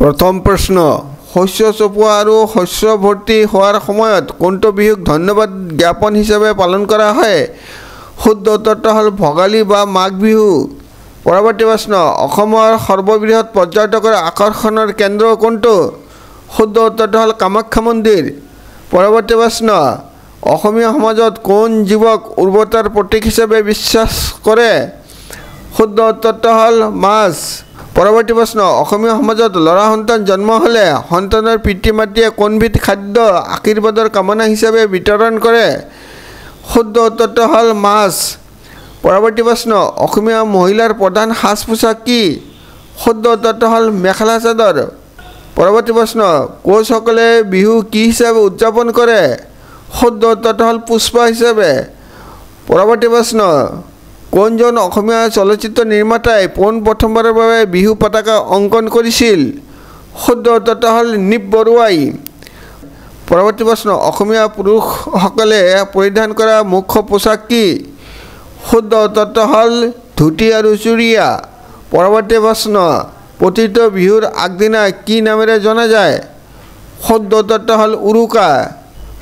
प्रथम प्रश्न शस्य चपোৱা আৰু শস্য ভৰ্তি হোৱাৰ সময়ত কোনটো বিহুক ধন্যবাদ জ্ঞাপন হিচাপে পালন কৰা হয় শুদ্ধ উত্তৰটো হ'ল ভোগালী বা মাঘ বিহু পৰৱৰ্তী প্ৰশ্ন অসমৰ সৰ্ববৃহৎ পৰ্যটকৰ আকৰ্ষণৰ কেন্দ্ৰ কোনটো শুদ্ধ উত্তৰটো হ'ল কামাখ্যা মন্দিৰ পৰৱৰ্তী প্ৰশ্ন অসমীয়া সমাজত কোন জীৱক উৰ্বৰতাৰ প্ৰতীক হিচাপে বিশ্বাস কৰে শুদ্ধ উত্তৰটো হ'ল মাছ পৰৱৰ্তী প্ৰশ্ন অসমীয়া সমাজত লৰা সন্তান জন্ম হলে সন্তানৰ পিতৃ মাতৃয়ে কোনবিধ খাদ্য আশীৰ্বাদৰ কামনা হিচাপে বিতৰণ কৰে শুদ্ধ উত্তৰটো হ'ল মাছ পৰৱৰ্তী প্ৰশ্ন অসমীয়া মহিলাৰ প্ৰধান সাজ পোছাক কি শুদ্ধ উত্তৰটো হ'ল মেখেলা চাদৰ পৰৱৰ্তী প্ৰশ্ন কোচসকলে বিহু কি হিচাপে উদযাপন কৰে শুদ্ধ উত্তৰটো হ'ল পুষ্প হিচাপে পৰৱৰ্তী প্ৰশ্ন কোনজন অসমীয়া চলচ্চিত্ৰ নিৰ্মাতাই পোন প্ৰথমবাৰৰ বাবে বিহু পতাকা অংকন কৰিছিল শুদ্ধ উত্তৰটো হ'ল নিপ বৰুৱাই পৰৱৰ্তী প্ৰশ্ন অসমীয়া পুৰুষসকলে পৰিধান কৰা মুখ্য পোছাক কি শুদ্ধ উত্তৰটো হ'ল ধুতি আৰু চুৰিয়া পৰৱৰ্তী প্ৰশ্ন প্ৰতিটো বিহুৰ আগদিনা কি নামেৰে জনা যায় শুদ্ধ উত্তৰটো হ'ল উৰুকা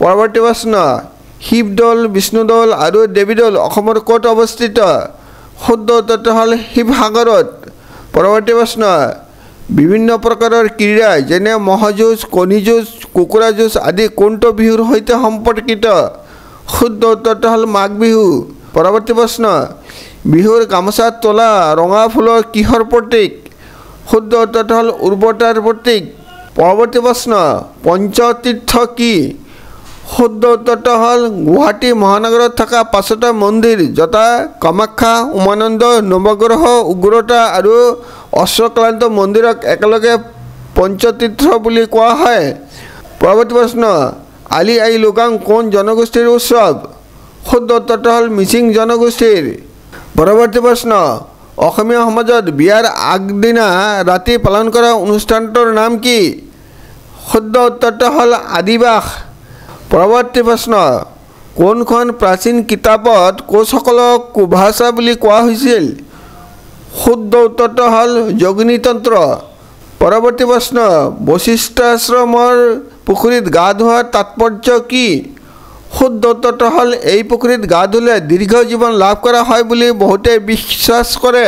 পৰৱৰ্তী প্ৰশ্ন শিৱদৌল বিষ্ণুদৌল আৰু দেৱীদৌল অসমৰ ক'ত অৱস্থিত শুদ্ধ উত্তৰটো হ'ল শিৱসাগৰত পৰৱৰ্তী প্ৰশ্ন বিভিন্ন প্ৰকাৰৰ ক্ৰীড়া যেনে ম'হ যুঁজ কণী যুঁজ কুকুৰা যুঁজ আদি কোনটো বিহুৰ সৈতে সম্পৰ্কিত শুদ্ধ উত্তৰটো হ'ল মাঘ বিহু পৰৱৰ্তী প্ৰশ্ন বিহুৰ গামোচাত তোলা ৰঙা ফুলৰ কিহৰ প্ৰতীক শুদ্ধ উত্তৰটো হ'ল উৰ্বৰতাৰ প্ৰতীক পৰৱৰ্তী প্ৰশ্ন পঞ্চতীৰ্থ কি শুদ্ধ উত্তৰটো হ'ল গুৱাহাটী মহানগৰত থকা ৫টা মন্দিৰ যথা কামাখ্যা উমানন্দ নৱগ্ৰহ উগ্ৰতা আৰু অশ্বক্লান্ত মন্দিৰক একেলগে পঞ্চতীৰ্থ বুলি কোৱা হয় পৰৱৰ্তী প্ৰশ্ন আলি আই লৃগাং কোন জনগোষ্ঠীৰ উৎসৱ শুদ্ধ উত্তৰটো হ'ল মিচিং জনগোষ্ঠীৰ পৰৱৰ্তী প্ৰশ্ন অসমীয়া সমাজত বিয়াৰ আগদিনা ৰাতি পালন কৰা অনুষ্ঠানটোৰ নাম কি শুদ্ধ উত্তৰটো হ'ল আদিবাস পৰৱৰ্তী প্ৰশ্ন কোনখন প্ৰাচীন কিতাপত কোচসকলক কুভাষা বুলি কোৱা হৈছিল শুদ্ধ উত্তৰটো হ'ল যোগিনীতন্ত্ৰ পৰৱৰ্তী প্ৰশ্ন বশিষ্ঠ আশ্ৰমৰ পুখুৰীত গা ধোৱাৰ তাৎপৰ্য কি শুদ্ধ উত্তৰটো হ'ল এই পুখুৰীত গা ধুলে দীৰ্ঘ জীৱন লাভ কৰা হয় বুলি বহুতে বিশ্বাস কৰে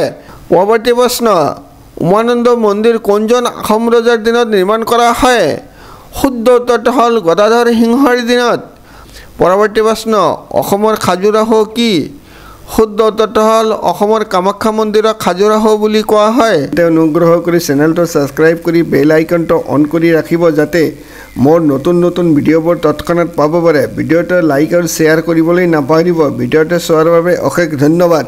পৰৱৰ্তী প্ৰশ্ন উমানন্দ মন্দিৰ কোনজন আহোম ৰজাৰ দিনত নিৰ্মাণ কৰা হয় শুদ্ধ উত্তৰটো হ'ল গদাধৰ সিংহৰ দিনত পৰৱৰ্তী প্ৰশ্ন অসমৰ খাজুৰাহো কি শুদ্ধ উত্তৰটো হ'ল অসমৰ কামাখ্যা মন্দিৰক খাজুৰাহো বুলি কোৱা হয় অনুগ্ৰহ কৰি চেনেলটো ছাবস্ক্ৰাইব কৰি বেল আইকনটো অন কৰি ৰাখিব যাতে মোৰ নতুন নতুন ভিডিঅ'বোৰ তৎক্ষণাত পাব পাৰে ভিডিঅ'টো লাইক আৰু শ্বেয়াৰ কৰিবলৈ নাপাহৰিব ভিডিঅ'টো চোৱাৰ বাবে অশেষ ধন্যবাদ